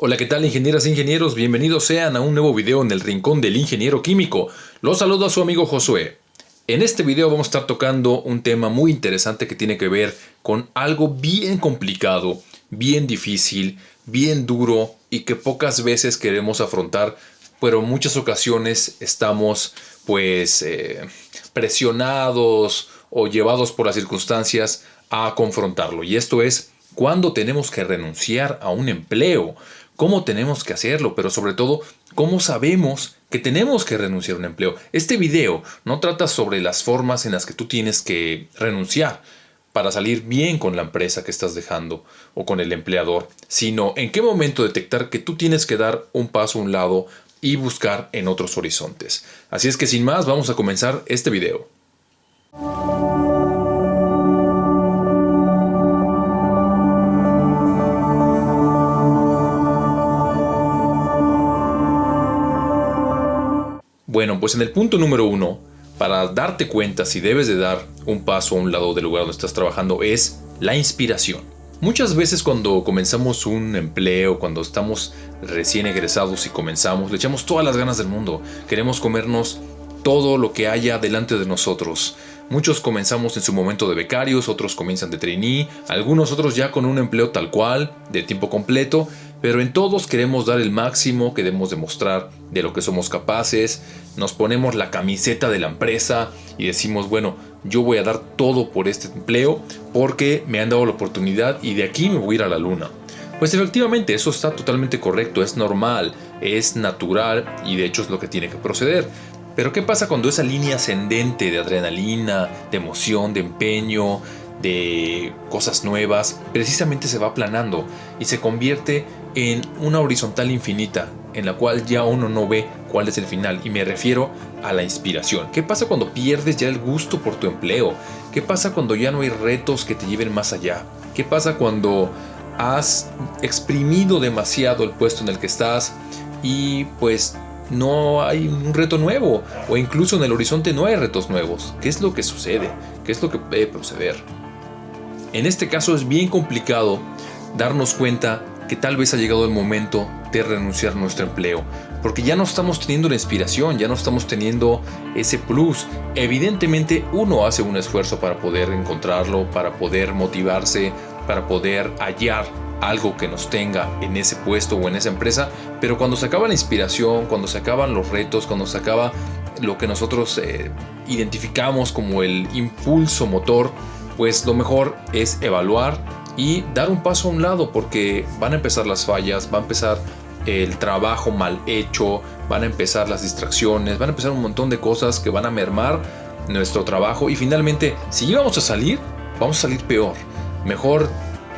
Hola, ¿qué tal, ingenieras e ingenieros? Bienvenidos sean a un nuevo video en el Rincón del Ingeniero Químico. Los saludo a su amigo Josué. En este video vamos a estar tocando un tema muy interesante que tiene que ver con algo bien complicado, bien difícil, bien duro y que pocas veces queremos afrontar, pero en muchas ocasiones estamos presionados o llevados por las circunstancias a confrontarlo. Y esto es cuando tenemos que renunciar a un empleo. ¿Cómo tenemos que hacerlo? Pero sobre todo, ¿cómo sabemos que tenemos que renunciar a un empleo? Este video no trata sobre las formas en las que tú tienes que renunciar para salir bien con la empresa que estás dejando o con el empleador, sino en qué momento detectar que tú tienes que dar un paso a un lado y buscar en otros horizontes. Así es que sin más, vamos a comenzar este video. Bueno, pues en el punto número 1, para darte cuenta si debes de dar un paso a un lado del lugar donde estás trabajando, es la inspiración. Muchas veces cuando comenzamos un empleo, cuando estamos recién egresados y comenzamos, le echamos todas las ganas del mundo. Queremos comernos todo lo que haya delante de nosotros. Muchos comenzamos en su momento de becarios, otros comienzan de trainee, algunos otros ya con un empleo tal cual, de tiempo completo, pero en todos queremos dar el máximo, queremos demostrar de lo que somos capaces, nos ponemos la camiseta de la empresa y decimos, bueno, yo voy a dar todo por este empleo porque me han dado la oportunidad y de aquí me voy a ir a la luna. Pues efectivamente, eso está totalmente correcto, es normal, es natural y de hecho es lo que tiene que proceder. Pero ¿qué pasa cuando esa línea ascendente de adrenalina, de emoción, de empeño, de cosas nuevas, precisamente se va aplanando y se convierte en una horizontal infinita en la cual ya uno no ve cuál es el final? Y me refiero a la inspiración. ¿Qué pasa cuando pierdes ya el gusto por tu empleo? ¿Qué pasa cuando ya no hay retos que te lleven más allá? ¿Qué pasa cuando has exprimido demasiado el puesto en el que estás y pues no hay un reto nuevo, o incluso en el horizonte no hay retos nuevos? ¿Qué es lo que sucede? ¿Qué es lo que puede proceder? En este caso es bien complicado darnos cuenta que tal vez ha llegado el momento de renunciar a nuestro empleo, porque ya no estamos teniendo la inspiración, ya no estamos teniendo ese plus. Evidentemente uno hace un esfuerzo para poder encontrarlo, para poder motivarse, para poder hallar algo que nos tenga en ese puesto o en esa empresa, pero cuando se acaba la inspiración, cuando se acaban los retos, cuando se acaba lo que nosotros identificamos como el impulso motor, pues lo mejor es evaluar y dar un paso a un lado, porque van a empezar las fallas, va a empezar el trabajo mal hecho, van a empezar las distracciones, van a empezar un montón de cosas que van a mermar nuestro trabajo y finalmente, si íbamos a salir, vamos a salir peor. Mejor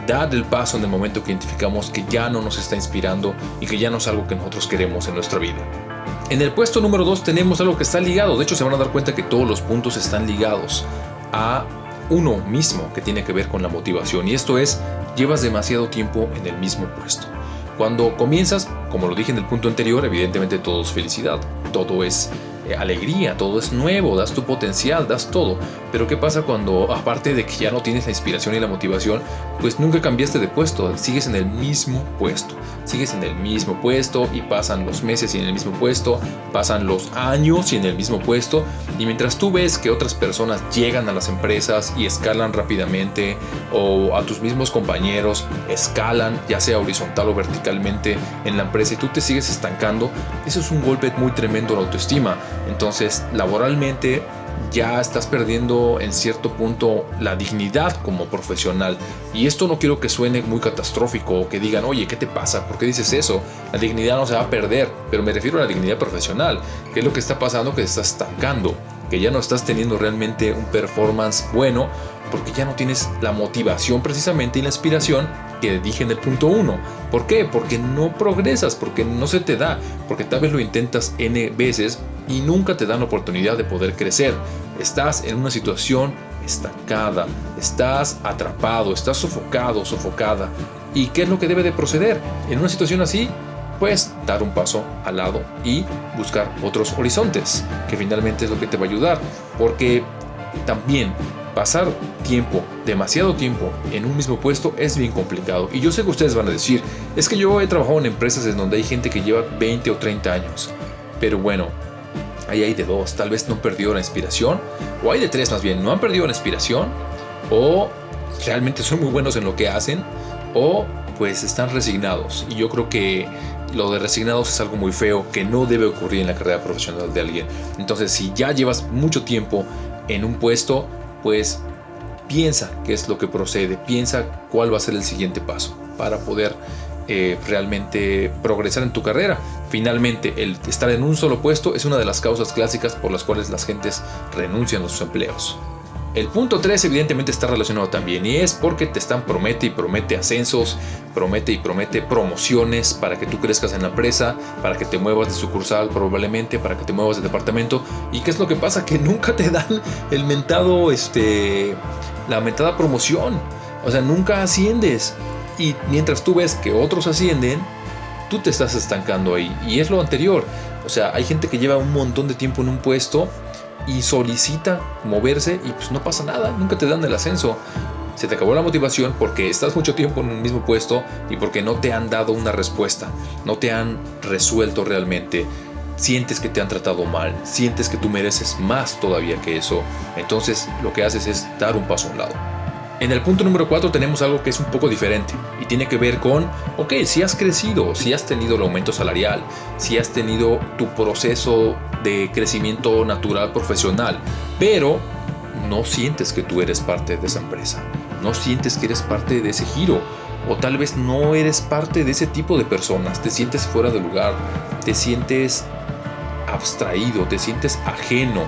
dar el paso en el momento que identificamos que ya no nos está inspirando y que ya no es algo que nosotros queremos en nuestra vida. En el puesto número 2 tenemos algo que está ligado. De hecho, se van a dar cuenta que todos los puntos están ligados a uno mismo, que tiene que ver con la motivación. Y esto es, llevas demasiado tiempo en el mismo puesto. Cuando comienzas, como lo dije en el punto anterior, evidentemente todo es felicidad, todo es alegría, todo es nuevo, das tu potencial, das todo. Pero ¿qué pasa cuando, aparte de que ya no tienes la inspiración y la motivación, pues nunca cambiaste de puesto, sigues en el mismo puesto, sigues en el mismo puesto y pasan los meses y en el mismo puesto, pasan los años y en el mismo puesto, y mientras tú ves que otras personas llegan a las empresas y escalan rápidamente, o a tus mismos compañeros escalan, ya sea horizontal o verticalmente en la empresa, y tú te sigues estancando, eso es un golpe muy tremendo a la autoestima. Entonces, laboralmente ya estás perdiendo en cierto punto la dignidad como profesional. Y esto no quiero que suene muy catastrófico o que digan, oye, ¿qué te pasa? ¿Por qué dices eso? La dignidad no se va a perder, pero me refiero a la dignidad profesional. ¿Qué es lo que está pasando? Que te estás estancando, que ya no estás teniendo realmente un performance bueno, porque ya no tienes la motivación precisamente y la inspiración que dije en el punto 1. ¿Por qué? Porque no progresas, porque no se te da, porque tal vez lo intentas N veces y nunca te dan la oportunidad de poder crecer. Estás en una situación estancada, estás atrapado, estás sofocado, sofocada. ¿Y qué es lo que debe de proceder en una situación así? Pues dar un paso al lado y buscar otros horizontes, que finalmente es lo que te va a ayudar, porque también pasar tiempo, demasiado tiempo en un mismo puesto es bien complicado. Y yo sé que ustedes van a decir, es que yo he trabajado en empresas en donde hay gente que lleva 20 o 30 años. Pero bueno, ahí hay de dos, tal vez no han perdido la inspiración, o hay de tres más bien, no han perdido la inspiración, o realmente son muy buenos en lo que hacen, o pues están resignados. Y yo creo que lo de resignados es algo muy feo que no debe ocurrir en la carrera profesional de alguien. Entonces, si ya llevas mucho tiempo en un puesto, pues piensa qué es lo que procede, piensa cuál va a ser el siguiente paso para poder realmente progresar en tu carrera. Finalmente, el estar en un solo puesto es una de las causas clásicas por las cuales las gentes renuncian a sus empleos. El punto 3 evidentemente está relacionado también, y es porque te están promete y promete ascensos, promete y promete promociones para que tú crezcas en la empresa, para que te muevas de sucursal probablemente, para que te muevas de departamento. ¿Y qué es lo que pasa? Que nunca te dan el mentado, la mentada promoción. O sea, nunca asciendes. Y mientras tú ves que otros ascienden, tú te estás estancando ahí. Y es lo anterior. O sea, hay gente que lleva un montón de tiempo en un puesto y solicita moverse y pues no pasa nada, nunca te dan el ascenso. Se te acabó la motivación porque estás mucho tiempo en el mismo puesto y porque no te han dado una respuesta, no te han resuelto realmente. Sientes que te han tratado mal, sientes que tú mereces más todavía que eso. Entonces lo que haces es dar un paso a un lado. En el punto número 4 tenemos algo que es un poco diferente y tiene que ver con, ok, si has crecido, si has tenido el aumento salarial, si has tenido tu proceso de crecimiento natural profesional, pero no sientes que tú eres parte de esa empresa, no sientes que eres parte de ese giro, o tal vez no eres parte de ese tipo de personas, te sientes fuera de lugar, te sientes abstraído, te sientes ajeno,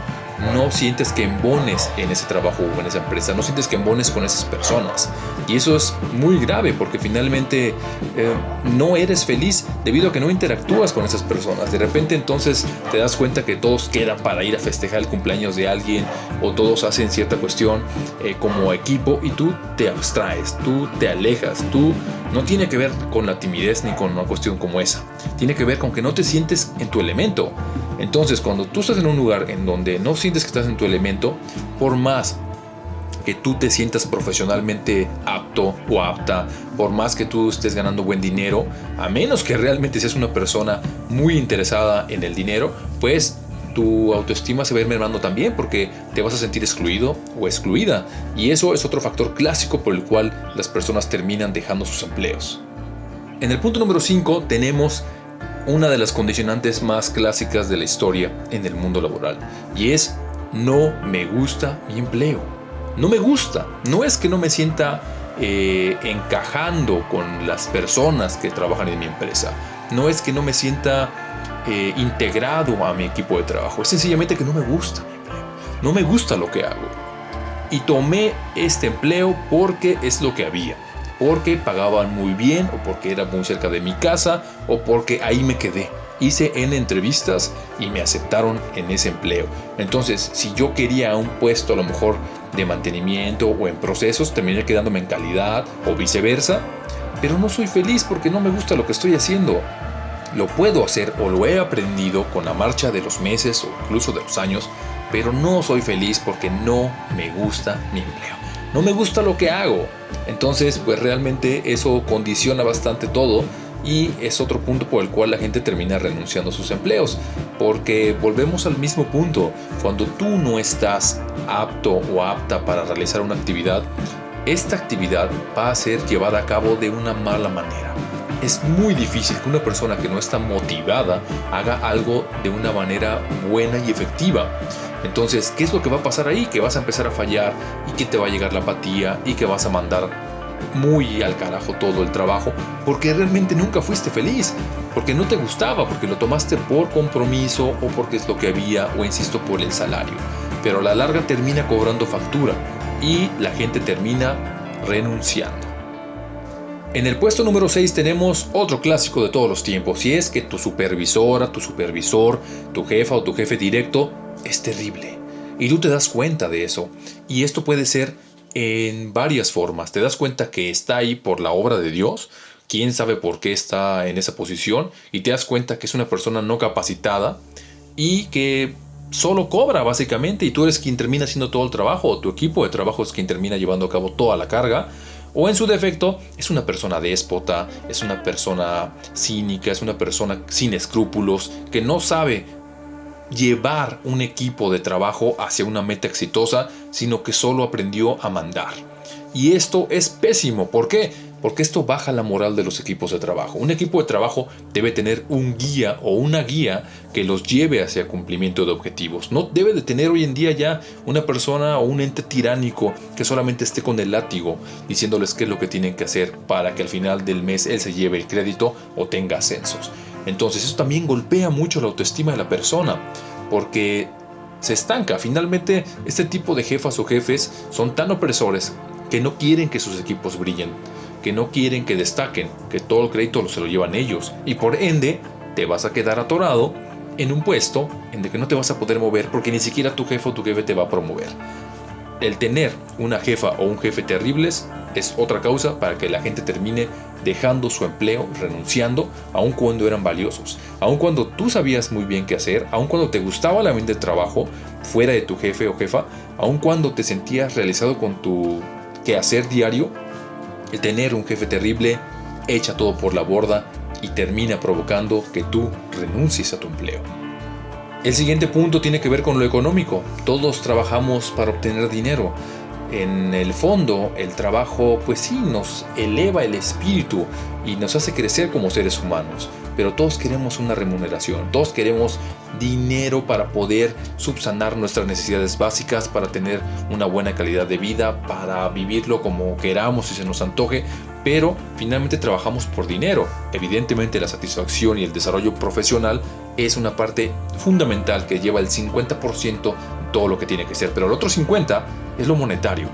no sientes que embones en ese trabajo o en esa empresa, no sientes que embones con esas personas. Y eso es muy grave porque finalmente no eres feliz debido a que no interactúas con esas personas. De repente entonces te das cuenta que todos quedan para ir a festejar el cumpleaños de alguien o todos hacen cierta cuestión como equipo y tú te abstraes, tú te alejas, tú no tiene que ver con la timidez ni con una cuestión como esa. Tiene que ver con que no te sientes en tu elemento. Entonces, cuando tú estás en un lugar en donde no sientes que estás en tu elemento, por más que tú te sientas profesionalmente apto o apta, por más que tú estés ganando buen dinero, a menos que realmente seas una persona muy interesada en el dinero, pues tu autoestima se va a ir mermando también porque te vas a sentir excluido o excluida. Y eso es otro factor clásico por el cual las personas terminan dejando sus empleos. En el punto número 5 tenemos una de las condicionantes más clásicas de la historia en el mundo laboral, y es: no me gusta mi empleo. No me gusta. No es que no me sienta encajando con las personas que trabajan en mi empresa. No es que no me sienta integrado a mi equipo de trabajo. Es sencillamente que no me gusta mi empleo. No me gusta lo que hago. Y tomé este empleo porque es lo que había. Porque pagaban muy bien, o porque era muy cerca de mi casa, o porque ahí me quedé. Hice N entrevistas y me aceptaron en ese empleo. Entonces, si yo quería un puesto a lo mejor de mantenimiento o en procesos, terminé quedándome en calidad o viceversa. Pero no soy feliz porque no me gusta lo que estoy haciendo. Lo puedo hacer o lo he aprendido con la marcha de los meses o incluso de los años, pero no soy feliz porque no me gusta mi empleo. No me gusta lo que hago. Entonces, pues realmente eso condiciona bastante todo y es otro punto por el cual la gente termina renunciando a sus empleos. Porque volvemos al mismo punto. Cuando tú no estás apto o apta para realizar una actividad, esta actividad va a ser llevada a cabo de una mala manera. Es muy difícil que una persona que no está motivada haga algo de una manera buena y efectiva. Entonces, ¿qué es lo que va a pasar ahí? Que vas a empezar a fallar y que te va a llegar la apatía y que vas a mandar muy al carajo todo el trabajo porque realmente nunca fuiste feliz, porque no te gustaba, porque lo tomaste por compromiso o porque es lo que había o insisto por el salario. Pero a la larga termina cobrando factura y la gente termina renunciando. En el puesto número 6 tenemos otro clásico de todos los tiempos, y es que tu supervisora, tu supervisor, tu jefa o tu jefe directo es terrible. Y tú te das cuenta de eso. Y esto puede ser en varias formas. Te das cuenta que está ahí por la obra de Dios, quién sabe por qué está en esa posición, y te das cuenta que es una persona no capacitada y que solo cobra básicamente y tú eres quien termina haciendo todo el trabajo, o tu equipo de trabajo es quien termina llevando a cabo toda la carga, o en su defecto es una persona déspota, es una persona cínica, es una persona sin escrúpulos que no sabe llevar un equipo de trabajo hacia una meta exitosa, sino que solo aprendió a mandar. Y esto es pésimo. ¿Por qué? Porque esto baja la moral de los equipos de trabajo. Un equipo de trabajo debe tener un guía o una guía que los lleve hacia cumplimiento de objetivos. No debe de tener hoy en día ya una persona o un ente tiránico que solamente esté con el látigo diciéndoles qué es lo que tienen que hacer para que al final del mes él se lleve el crédito o tenga ascensos. Entonces eso también golpea mucho la autoestima de la persona porque se estanca. Finalmente este tipo de jefas o jefes son tan opresores que no quieren que sus equipos brillen, que no quieren que destaquen, que todo el crédito se lo llevan ellos y por ende te vas a quedar atorado en un puesto en el que no te vas a poder mover porque ni siquiera tu jefe o tu jefe te va a promover. El tener una jefa o un jefe terribles es otra causa para que la gente termine dejando su empleo, renunciando, aun cuando eran valiosos, aun cuando tú sabías muy bien qué hacer, aun cuando te gustaba la vida del trabajo fuera de tu jefe o jefa, aun cuando te sentías realizado con tu quehacer diario. El tener un jefe terrible echa todo por la borda y termina provocando que tú renuncies a tu empleo. El siguiente punto tiene que ver con lo económico. Todos trabajamos para obtener dinero. En el fondo, el trabajo pues sí nos eleva el espíritu y nos hace crecer como seres humanos. Pero todos queremos una remuneración, todos queremos dinero para poder subsanar nuestras necesidades básicas, para tener una buena calidad de vida, para vivirlo como queramos y se nos antoje, pero finalmente trabajamos por dinero. Evidentemente la satisfacción y el desarrollo profesional es una parte fundamental que lleva el 50% de todo lo que tiene que ser, pero el otro 50% es lo monetario.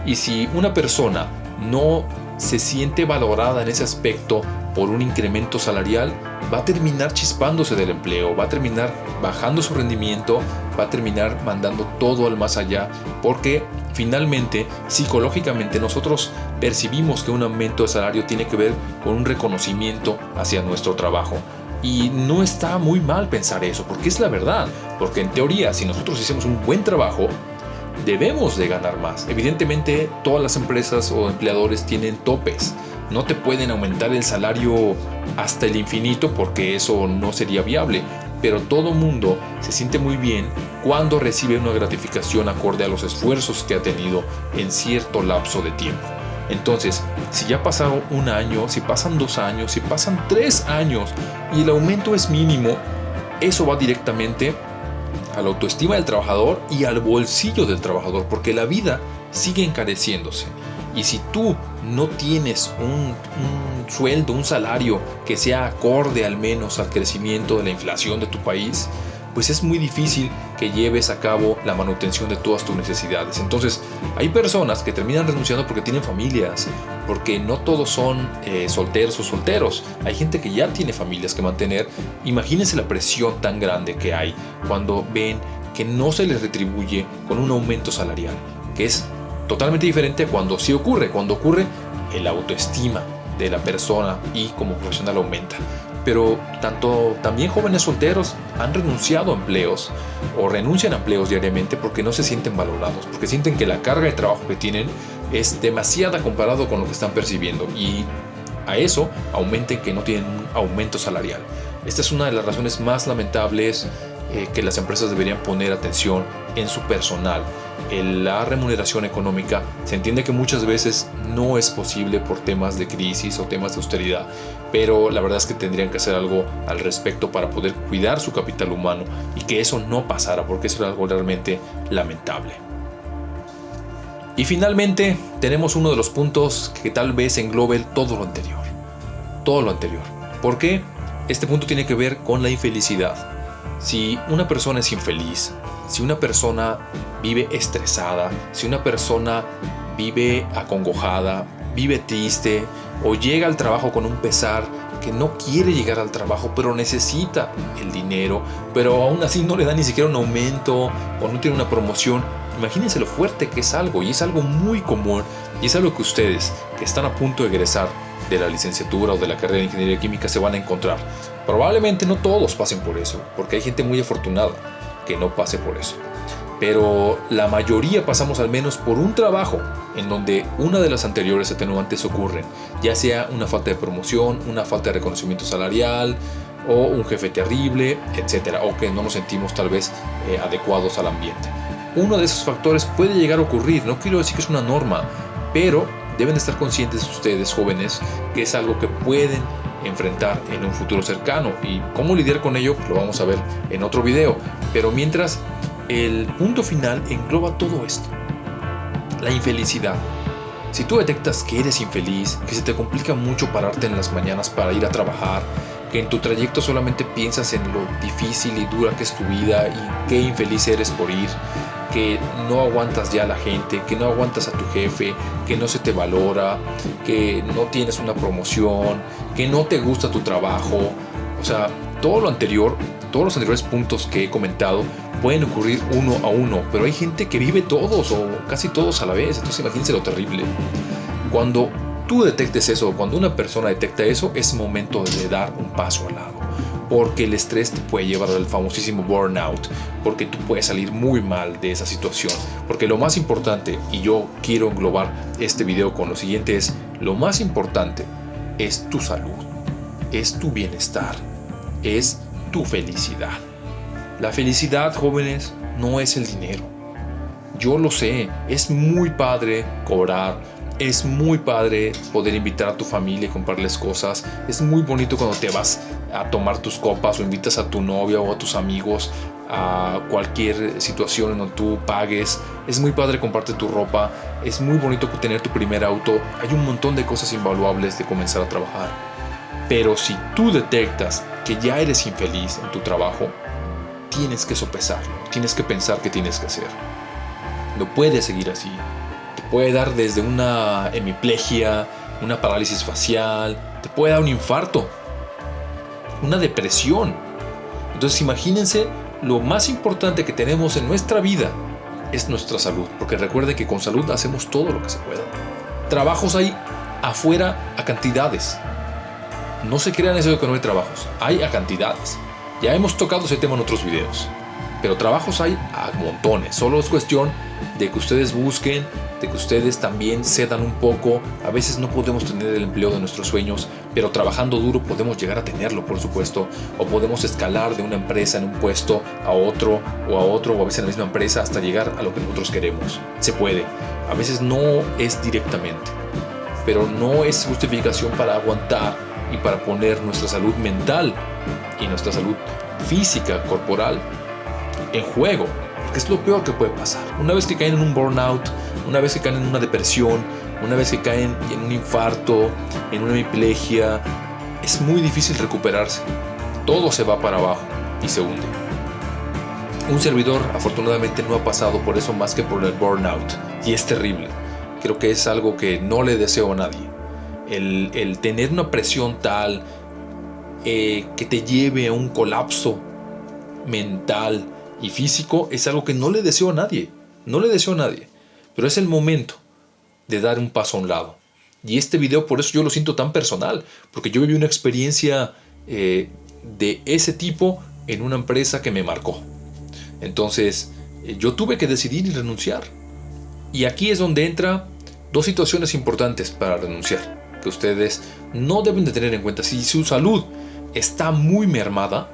Y si una persona no se siente valorada en ese aspecto por un incremento salarial, va a terminar chispándose del empleo, va a terminar bajando su rendimiento, va a terminar mandando todo al más allá, porque finalmente, psicológicamente nosotros percibimos que un aumento de salario tiene que ver con un reconocimiento hacia nuestro trabajo. Y no está muy mal pensar eso, porque es la verdad, porque en teoría, si nosotros hicimos un buen trabajo, debemos de ganar más. Evidentemente, todas las empresas o empleadores tienen topes. No te pueden aumentar el salario hasta el infinito porque eso no sería viable. Pero todo mundo se siente muy bien cuando recibe una gratificación acorde a los esfuerzos que ha tenido en cierto lapso de tiempo. Entonces, si ya pasaron un año, si pasan 2 años, si pasan 3 años y el aumento es mínimo, eso va directamente a la autoestima del trabajador y al bolsillo del trabajador, porque la vida sigue encareciéndose. Y si tú no tienes un sueldo, un salario que sea acorde al menos al crecimiento de la inflación de tu país, pues es muy difícil que lleves a cabo la manutención de todas tus necesidades. Entonces, hay personas que terminan renunciando porque tienen familias, porque no todos son solteros o solteros. Hay gente que ya tiene familias que mantener. Imagínense la presión tan grande que hay cuando ven que no se les retribuye con un aumento salarial, que es totalmente diferente a cuando sí ocurre. Cuando ocurre, el autoestima de la persona y como profesional aumenta. Pero también jóvenes solteros han renunciado a empleos o renuncian a empleos diariamente porque no se sienten valorados, porque sienten que la carga de trabajo que tienen es demasiada comparado con lo que están percibiendo y a eso aumenten que no tienen un aumento salarial. Esta es una de las razones más lamentables que las empresas deberían poner atención en su personal. La remuneración económica se entiende que muchas veces no es posible por temas de crisis o temas de austeridad, pero la verdad es que tendrían que hacer algo al respecto para poder cuidar su capital humano y que eso no pasara, porque eso es algo realmente lamentable. Y finalmente tenemos uno de los puntos que tal vez englobe todo lo anterior. Todo lo anterior. ¿Por qué? Este punto tiene que ver con la infelicidad. Si una persona es infeliz, si una persona vive estresada, si una persona vive acongojada, vive triste o llega al trabajo con un pesar que no quiere llegar al trabajo pero necesita el dinero, pero aún así no le da ni siquiera un aumento o no tiene una promoción, imagínense lo fuerte que es algo, y es algo muy común, y es algo que ustedes que están a punto de egresar de la licenciatura o de la carrera de ingeniería química se van a encontrar. Probablemente no todos pasen por eso, porque hay gente muy afortunada que no pase por eso. Pero la mayoría pasamos al menos por un trabajo en donde una de las anteriores atenuantes ocurren, ya sea una falta de promoción, una falta de reconocimiento salarial o un jefe terrible, etcétera, o que no nos sentimos tal vez adecuados al ambiente. Uno de esos factores puede llegar a ocurrir, no quiero decir que es una norma, pero deben estar conscientes ustedes, jóvenes, que es algo que pueden enfrentar en un futuro cercano, y cómo lidiar con ello lo vamos a ver en otro video. Pero mientras, el punto final engloba todo esto: la infelicidad. Si tú detectas que eres infeliz, que se te complica mucho pararte en las mañanas para ir a trabajar, que en tu trayecto solamente piensas en lo difícil y dura que es tu vida y qué infeliz eres por ir, que no aguantas ya a la gente, que no aguantas a tu jefe, que no se te valora, que no tienes una promoción, que no te gusta tu trabajo, o sea, todo lo anterior, todos los anteriores puntos que he comentado pueden ocurrir uno a uno, pero hay gente que vive todos o casi todos a la vez, entonces imagínense lo terrible. Cuando tú detectes eso, cuando una persona detecta eso, es momento de dar un paso al lado, porque el estrés te puede llevar al famosísimo burnout, porque tú puedes salir muy mal de esa situación, porque lo más importante, y yo quiero englobar este video con lo siguiente, es: lo más importante es tu salud, es tu bienestar, es tu felicidad. La felicidad, jóvenes, no es el dinero. Yo lo sé, es muy padre cobrar, es muy padre poder invitar a tu familia y comprarles cosas, es muy bonito cuando te vas a tomar tus copas o invitas a tu novia o a tus amigos a cualquier situación en donde tú pagues, es muy padre comprarte tu ropa, es muy bonito tener tu primer auto, hay un montón de cosas invaluables de comenzar a trabajar. Pero si tú detectas que ya eres infeliz en tu trabajo, tienes que sopesarlo, tienes que pensar qué tienes que hacer. No puedes seguir así. Te puede dar desde una hemiplegia, una parálisis facial, te puede dar un infarto, una depresión. Entonces imagínense, lo más importante que tenemos en nuestra vida es nuestra salud, porque recuerden que con salud hacemos todo lo que se pueda. Trabajos hay afuera a cantidades. No se crean eso de que no hay trabajos, hay a cantidades. Ya hemos tocado ese tema en otros videos, pero trabajos hay a montones. Solo es cuestión de que ustedes busquen, de que ustedes también cedan un poco. A veces no podemos tener el empleo de nuestros sueños, pero trabajando duro podemos llegar a tenerlo, por supuesto. O podemos escalar de una empresa en un puesto a otro, o a veces en la misma empresa, hasta llegar a lo que nosotros queremos. Se puede. A veces no es directamente, pero no es justificación para aguantar y para poner nuestra salud mental y nuestra salud física, corporal, en juego, porque es lo peor que puede pasar. Una vez que caen en un burnout, una vez que caen en una depresión, una vez que caen en un infarto, en una hemiplegia, es muy difícil recuperarse. Todo se va para abajo y se hunde. Un servidor afortunadamente no ha pasado por eso más que por el burnout, y es terrible. Creo que es algo que no le deseo a nadie. El tener una presión tal que te lleve a un colapso mental y físico es algo que no le deseo a nadie. No le deseo a nadie. Pero es el momento de dar un paso a un lado. Y este video, por eso yo lo siento tan personal, porque yo viví una experiencia de ese tipo en una empresa que me marcó. Entonces, yo tuve que decidir y renunciar. Y aquí es donde entra dos situaciones importantes para renunciar, que ustedes no deben de tener en cuenta. Si su salud está muy mermada,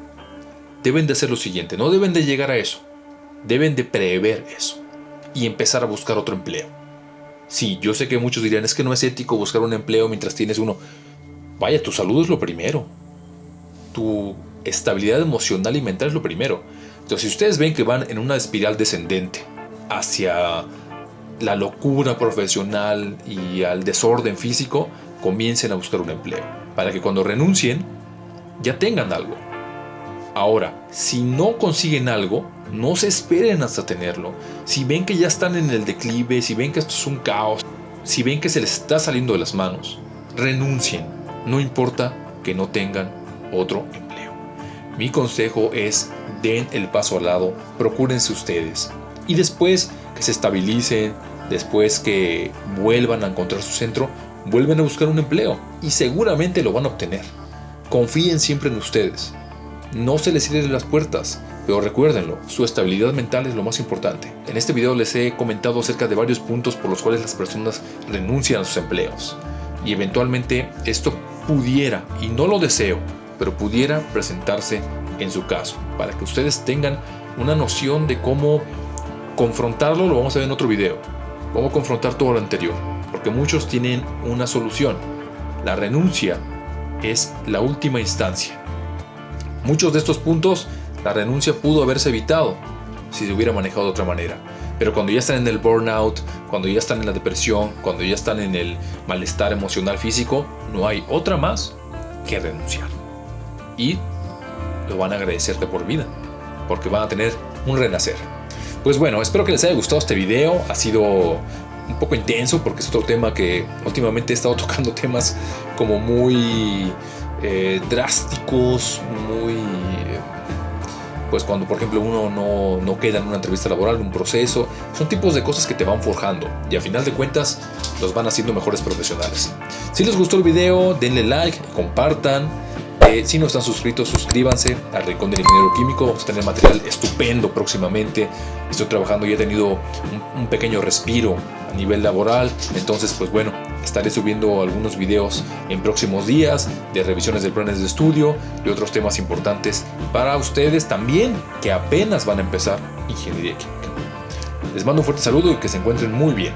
deben de hacer lo siguiente: no deben de llegar a eso, deben de prever eso y empezar a buscar otro empleo. Sí, yo sé que muchos dirían: es que no es ético buscar un empleo mientras tienes uno. Vaya, tu salud es lo primero, tu estabilidad emocional y mental es lo primero. Entonces, si ustedes ven que van en una espiral descendente hacia la locura profesional y al desorden físico, comiencen a buscar un empleo para que cuando renuncien ya tengan algo. Ahora, si no consiguen algo, no se esperen hasta tenerlo. Si ven que ya están en el declive, si ven que esto es un caos, si ven que se les está saliendo de las manos, renuncien. No importa que no tengan otro empleo. Mi consejo es: den el paso al lado, procúrense ustedes. Y después que se estabilicen, después que vuelvan a encontrar su centro, vuelven a buscar un empleo y seguramente lo van a obtener. Confíen siempre en ustedes. no se les cierren las puertas, pero recuérdenlo, su estabilidad mental es lo más importante. En este video les he comentado acerca de varios puntos por los cuales las personas renuncian a sus empleos. Y eventualmente esto pudiera, y no lo deseo, pero pudiera presentarse en su caso, para que ustedes tengan una noción de cómo confrontarlo. Lo vamos a ver en otro video, cómo confrontar todo lo anterior, porque muchos tienen una solución. La renuncia es la última instancia. Muchos de estos puntos, la renuncia pudo haberse evitado si se hubiera manejado de otra manera. Pero cuando ya están en el burnout, cuando ya están en la depresión, cuando ya están en el malestar emocional físico, no hay otra más que renunciar. Y lo van a agradecer de por vida, porque van a tener un renacer. Pues bueno, espero que les haya gustado este video. Ha sido un poco intenso porque es otro tema que últimamente he estado tocando temas como muy drásticos, muy... pues cuando por ejemplo uno no queda en una entrevista laboral, un proceso, son tipos de cosas que te van forjando y a final de cuentas los van haciendo mejores profesionales. Si les gustó el video, denle like, compartan. Si no están suscritos, suscríbanse al Rincón del Ingeniero Químico. Vamos a tener material estupendo próximamente. Estoy trabajando y he tenido un pequeño respiro a nivel laboral. Entonces, pues bueno, estaré subiendo algunos videos en próximos días de revisiones de planes de estudio y otros temas importantes para ustedes también que apenas van a empezar ingeniería química. Les mando un fuerte saludo y que se encuentren muy bien.